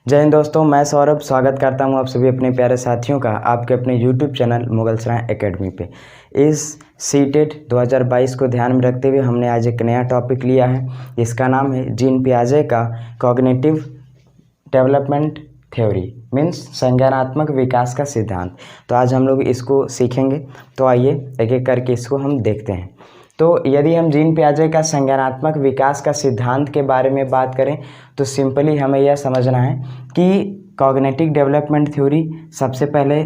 जय हिंद दोस्तों, मैं सौरभ स्वागत करता हूं आप सभी अपने प्यारे साथियों का आपके अपने यूट्यूब चैनल मुगलसराय एकेडमी पे। इस सीटेट 2022 को ध्यान में रखते हुए हमने आज एक नया टॉपिक लिया है। इसका नाम है जीन पियाजे का कॉग्निटिव डेवलपमेंट थ्योरी मीन्स संज्ञानात्मक विकास का सिद्धांत। तो आज हम लोग इसको सीखेंगे। तो आइए एक एक करके इसको हम देखते हैं। तो यदि हम जीन पियाजे का संज्ञानात्मक विकास का सिद्धांत के बारे में बात करें तो सिंपली हमें यह समझना है कि कॉग्निटिव डेवलपमेंट थ्योरी सबसे पहले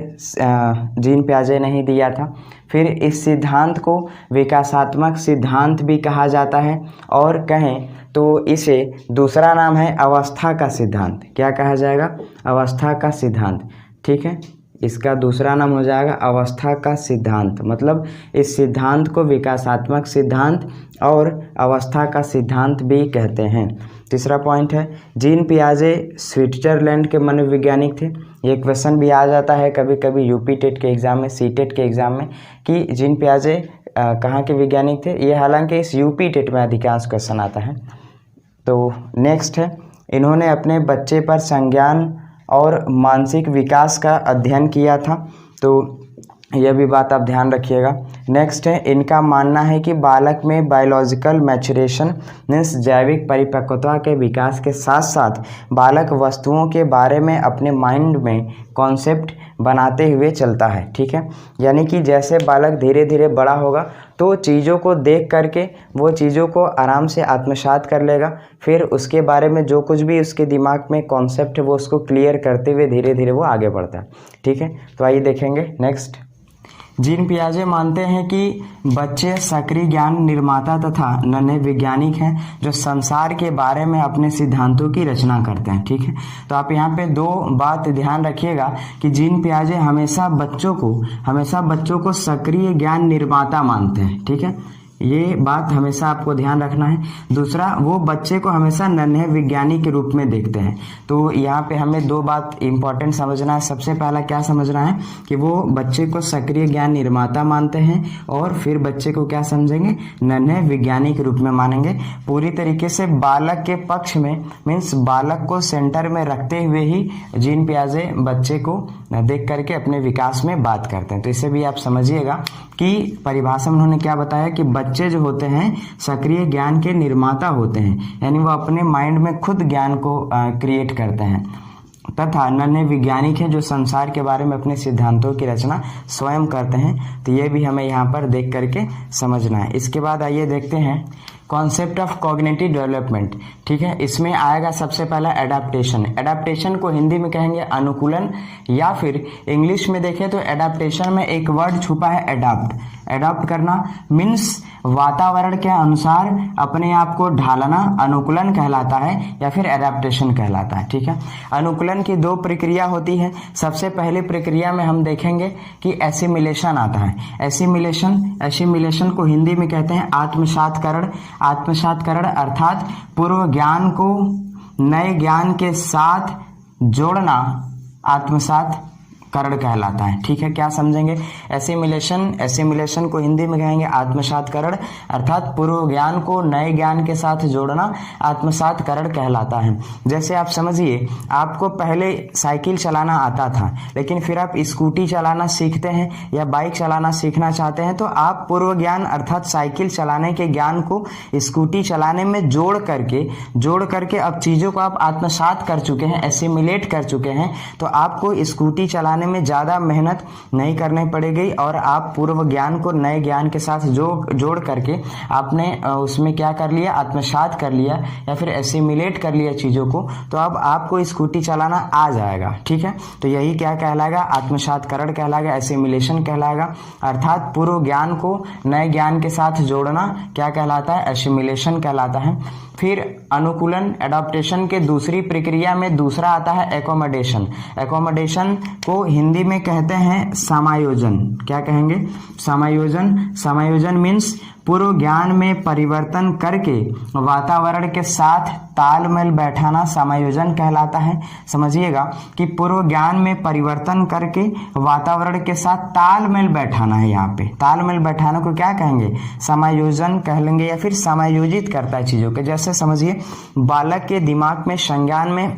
जीन पियाजे ने ही दिया था। फिर इस सिद्धांत को विकासात्मक सिद्धांत भी कहा जाता है और कहें तो इसे दूसरा नाम है अवस्था का सिद्धांत। क्या कहा जाएगा? अवस्था का सिद्धांत। ठीक है, इसका दूसरा नाम हो जाएगा अवस्था का सिद्धांत। मतलब इस सिद्धांत को विकासात्मक सिद्धांत और अवस्था का सिद्धांत भी कहते हैं। तीसरा पॉइंट है जीन पियाजे स्विट्जरलैंड के मनोवैज्ञानिक थे। ये क्वेश्चन भी आ जाता है कभी कभी यूपी टेट के एग्ज़ाम में, सी टेट के एग्ज़ाम में कि जीन पियाजे कहाँ के वैज्ञानिक थे। ये हालांकि इस यूपी टेट में अधिकांश क्वेश्चन आता है। तो नेक्स्ट है इन्होंने अपने बच्चे पर संज्ञान और मानसिक विकास का अध्ययन किया था। तो यह भी बात आप ध्यान रखिएगा। नेक्स्ट है इनका मानना है कि बालक में बायोलॉजिकल मैचुरेशन मीन्स जैविक परिपक्वता के विकास के साथ साथ बालक वस्तुओं के बारे में अपने माइंड में कॉन्सेप्ट बनाते हुए चलता है। ठीक है, यानी कि जैसे बालक धीरे धीरे बड़ा होगा तो चीज़ों को देख करके वो चीज़ों को आराम से आत्मसात कर लेगा। फिर उसके बारे में जो कुछ भी उसके दिमाग में कॉन्सेप्ट है वो उसको क्लियर करते हुए धीरे धीरे वो आगे बढ़ता है। ठीक है, तो आइए देखेंगे नेक्स्ट। जीन पियाजे मानते हैं कि बच्चे सक्रिय ज्ञान निर्माता तथा नन्हे वैज्ञानिक हैं जो संसार के बारे में अपने सिद्धांतों की रचना करते हैं। ठीक है, तो आप यहाँ पे दो बात ध्यान रखिएगा कि जीन पियाजे हमेशा बच्चों को सक्रिय ज्ञान निर्माता मानते हैं। ठीक है, ये बात हमेशा आपको ध्यान रखना है। दूसरा, वो बच्चे को हमेशा नन्हे विज्ञानी के रूप में देखते हैं। तो यहाँ पे हमें दो बात इंपॉर्टेंट समझना है। सबसे पहला क्या समझना है कि वो बच्चे को सक्रिय ज्ञान निर्माता मानते हैं और फिर बच्चे को क्या समझेंगे? नन्हे विज्ञानी के रूप में मानेंगे। पूरी तरीके से बालक के पक्ष में मीन्स बालक को सेंटर में रखते हुए ही जीन पियाजे बच्चे को देख करके अपने विकास में बात करते हैं। तो इसे भी आप समझिएगा कि परिभाषा में उन्होंने क्या बताया कि बच्चे जो होते हैं सक्रिय ज्ञान के निर्माता होते हैं, यानी वो अपने माइंड में खुद ज्ञान को क्रिएट करते हैं, तथा नन्हे वैज्ञानिक हैं जो संसार के बारे में अपने सिद्धांतों की रचना स्वयं करते हैं। तो ये भी हमें यहाँ पर देख करके समझना है। इसके बाद आइए देखते हैं कॉन्सेप्ट ऑफ कॉग्निटिव डेवलपमेंट। ठीक है, इसमें आएगा सबसे पहला एडाप्टेशन। एडाप्टेशन को हिंदी में कहेंगे अनुकूलन, या फिर इंग्लिश में देखें तो एडाप्टेशन में एक वर्ड छुपा है एडाप्ट। एडाप्ट करना मीन्स वातावरण के अनुसार अपने आप को ढालना अनुकूलन कहलाता है या फिर एडाप्टेशन कहलाता है। ठीक है, अनुकूलन की दो प्रक्रिया होती है। सबसे पहली प्रक्रिया में हम देखेंगे कि एसिमिलेशन आता है। एसिमिलेशन को हिंदी में कहते हैं आत्मसात्करण। आत्मसात्करण अर्थात पूर्व ज्ञान को नए ज्ञान के साथ जोड़ना आत्मसात करण कहलाता है। ठीक है, क्या समझेंगे? एसिमिलेशन को हिंदी में कहेंगे आत्मसात्करण अर्थात पूर्व ज्ञान को नए ज्ञान के साथ जोड़ना आत्मसात्करण कहलाता है। जैसे आप समझिए, आपको पहले साइकिल चलाना आता था लेकिन फिर आप स्कूटी चलाना सीखते हैं या बाइक चलाना सीखना चाहते हैं, तो आप पूर्व ज्ञान अर्थात साइकिल चलाने के ज्ञान को स्कूटी चलाने में जोड़ करके अब चीज़ों को आप आत्मसात कर चुके हैं, एसिमिलेट कर चुके हैं। तो आपको स्कूटी चलाने में ज़्यादा मेहनत नहीं करनी पड़ेगी और आप पूर्व ज्ञान को नए ज्ञान के साथ जोड़ करके आपने उसमें क्या कर लिया? आत्मसात कर लिया या फिर एसिमिलेट कर लिया चीज़ों को। तो अब आपको स्कूटी चलाना आ जाएगा। ठीक है, तो यही क्या कहलाएगा? आत्मसात्करण कहलाएगा, एसिमिलेशन कहलाएगा। अर्थात पूर्व ज्ञान को नए ज्ञान के साथ जोड़ना क्या कहलाता है? एसिमिलेशन कहलाता है। फिर अनुकूलन एडॉप्टेशन के दूसरी प्रक्रिया में दूसरा आता है एकोमोडेशन। एकोमोडेशन को हिंदी में कहते हैं समायोजन। क्या कहेंगे? समायोजन मीन्स पूर्व ज्ञान में परिवर्तन करके वातावरण के साथ तालमेल बैठाना समायोजन कहलाता है। समझिएगा कि पूर्व ज्ञान में परिवर्तन करके वातावरण के साथ तालमेल बैठाना है। यहाँ पे तालमेल बैठाने को क्या कहेंगे? समायोजन कह लेंगे या फिर समायोजित करता है चीज़ों के। जैसे समझिए, बालक के दिमाग में संज्ञान में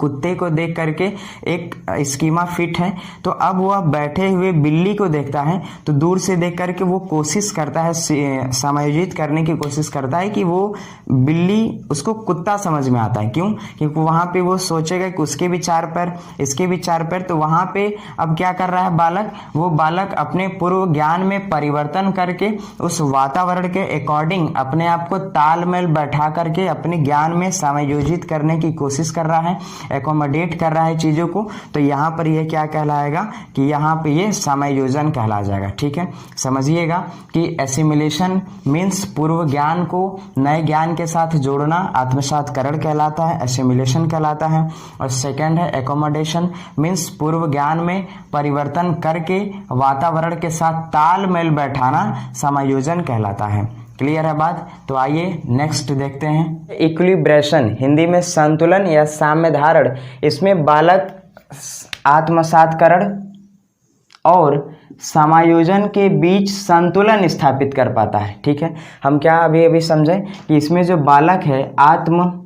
कुत्ते को देख करके एक स्कीमा फिट है, तो अब वह बैठे हुए बिल्ली को देखता है तो दूर से देख करके वो कोशिश करता है, समायोजित करने की कोशिश करता है कि वो बिल्ली उसको कुत्ता समझ में आता है। क्यों? क्योंकि वहाँ पे वो सोचेगा कि उसके भी 4 पैर, इसके भी 4 पैर, तो वहाँ पे अब क्या कर रहा है बालक, वो बालक अपने पूर्व ज्ञान में परिवर्तन करके उस वातावरण के अकॉर्डिंग अपने आप को तालमेल बैठा करके अपने ज्ञान में समायोजित करने की कोशिश कर रहा है, एकोमोडेट कर रहा है चीज़ों को। तो यहाँ पर ये क्या कहलाएगा कि यहाँ पे ये समायोजन कहला जाएगा। ठीक है, समझिएगा कि एसिमिलेशन मीन्स पूर्व ज्ञान को नए ज्ञान के साथ जोड़ना, आत्मसातकरण कहलाता है, एसिमिलेशन कहलाता है। और सेकंड है एकोमोडेशन मीन्स पूर्व ज्ञान में परिवर्तन करके वातावरण के साथ तालमेल बैठाना समायोजन कहलाता है। क्लियर है बात? तो आइए नेक्स्ट देखते हैं। इक्विलिब्रेशन हिंदी में संतुलन या साम्य धारण, इसमें बालक आत्मसातकरण और समायोजन के बीच संतुलन स्थापित कर पाता है। ठीक है, हम क्या अभी समझें कि इसमें जो बालक है आत्मसातकरण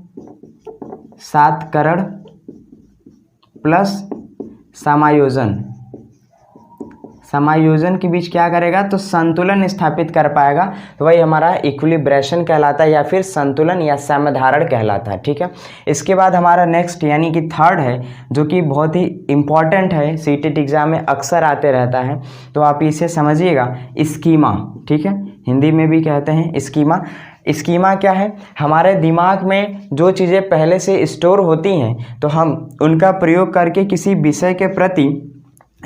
प्लस समायोजन के बीच क्या करेगा तो संतुलन स्थापित कर पाएगा, तो वही हमारा इक्विलिब्रेशन कहलाता है या फिर संतुलन या साम्यधारण कहलाता है। ठीक है, इसके बाद हमारा नेक्स्ट यानी कि थर्ड है जो कि बहुत ही इम्पॉर्टेंट है, सीटेट एग्जाम में अक्सर आते रहता है, तो आप इसे समझिएगा स्कीमा। ठीक है, हिंदी में भी कहते हैं स्कीमा। स्कीमा क्या है? हमारे दिमाग में जो चीज़ें पहले से स्टोर होती हैं तो हम उनका प्रयोग करके किसी विषय के प्रति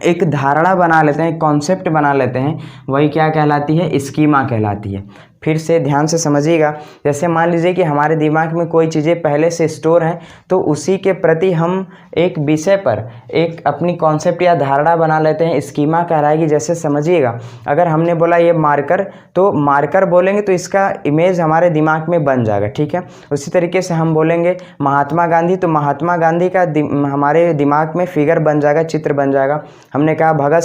एक धारणा बना लेते हैं, कॉन्सेप्ट बना लेते हैं, वही क्या कहलाती है? स्कीमा कहलाती है। फिर से ध्यान से समझिएगा, जैसे मान लीजिए कि हमारे दिमाग में कोई चीज़ें पहले से स्टोर हैं तो उसी के प्रति हम एक विषय पर एक अपनी कॉन्सेप्ट या धारणा बना लेते हैं, स्कीमा कहलाएगी। जैसे समझिएगा, अगर हमने बोला ये मार्कर, तो मार्कर बोलेंगे तो इसका इमेज हमारे दिमाग में बन जाएगा। ठीक है, उसी तरीके से हम बोलेंगे महात्मा गांधी, तो महात्मा गांधी का हमारे दिमाग में फिगर बन जाएगा, चित्र बन जाएगा। हमने कहा भगत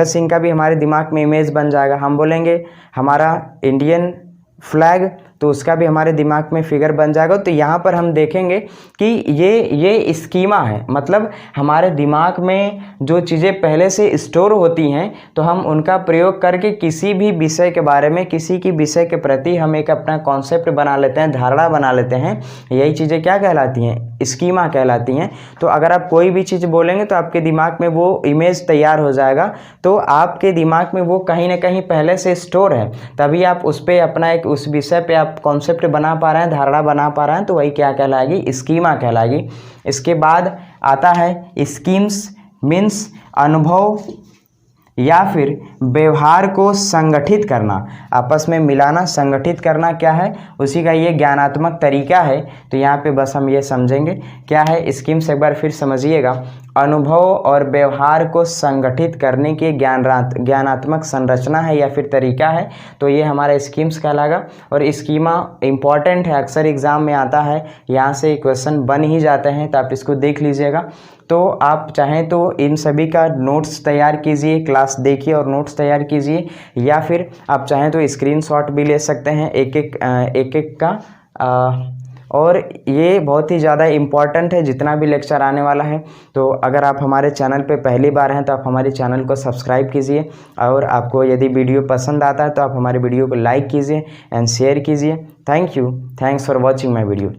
सिंह का भी हमारे दिमाग में इमेज बन जाएगा। हम बोलेंगे हमारा इंडियन फ्लैग, तो उसका भी हमारे दिमाग में फिगर बन जाएगा। तो यहाँ पर हम देखेंगे कि ये स्कीमा है, मतलब हमारे दिमाग में जो चीज़ें पहले से स्टोर होती हैं तो हम उनका प्रयोग करके किसी भी विषय के बारे में, किसी की विषय के प्रति हम एक अपना कॉन्सेप्ट बना लेते हैं, धारणा बना लेते हैं। यही चीज़ें क्या कहलाती हैं? स्कीमा कहलाती हैं। तो अगर आप कोई भी चीज़ बोलेंगे तो आपके दिमाग में वो इमेज तैयार हो जाएगा, तो आपके दिमाग में वो कहीं ना कहीं पहले से स्टोर है, तभी आप उस पर अपना एक उस विषय पे आप कॉन्सेप्ट बना पा रहे हैं, धारणा बना पा रहे हैं, तो वही क्या कहलाएगी? स्कीमा कहलाएगी। इसके बाद आता है स्कीम्स मीन्स अनुभव या फिर व्यवहार को संगठित करना, आपस में मिलाना, संगठित करना क्या है? उसी का ये ज्ञानात्मक तरीका है। तो यहाँ पे बस हम ये समझेंगे क्या है स्कीम्स, एक बार फिर समझिएगा। अनुभव और व्यवहार को संगठित करने की ज्ञानात्मक संरचना है या फिर तरीका है, तो ये हमारा स्कीम्स कहलाएगा। और स्कीमा इम्पॉर्टेंट है, अक्सर एग्जाम में आता है, यहाँ से क्वेश्चन बन ही जाते हैं, तो आप इसको देख लीजिएगा। तो आप चाहें तो इन सभी का नोट्स तैयार कीजिए, क्लास देखिए और नोट्स तैयार कीजिए, या फिर आप चाहें तो स्क्रीनशॉट भी ले सकते हैं एक एक का। और ये बहुत ही ज़्यादा इम्पॉर्टेंट है जितना भी लेक्चर आने वाला है। तो अगर आप हमारे चैनल पे पहली बार हैं तो आप हमारे चैनल को सब्सक्राइब कीजिए, और आपको यदि वीडियो पसंद आता है तो आप हमारे वीडियो को लाइक कीजिए एंड शेयर कीजिए। Thank you, thanks for watching my video.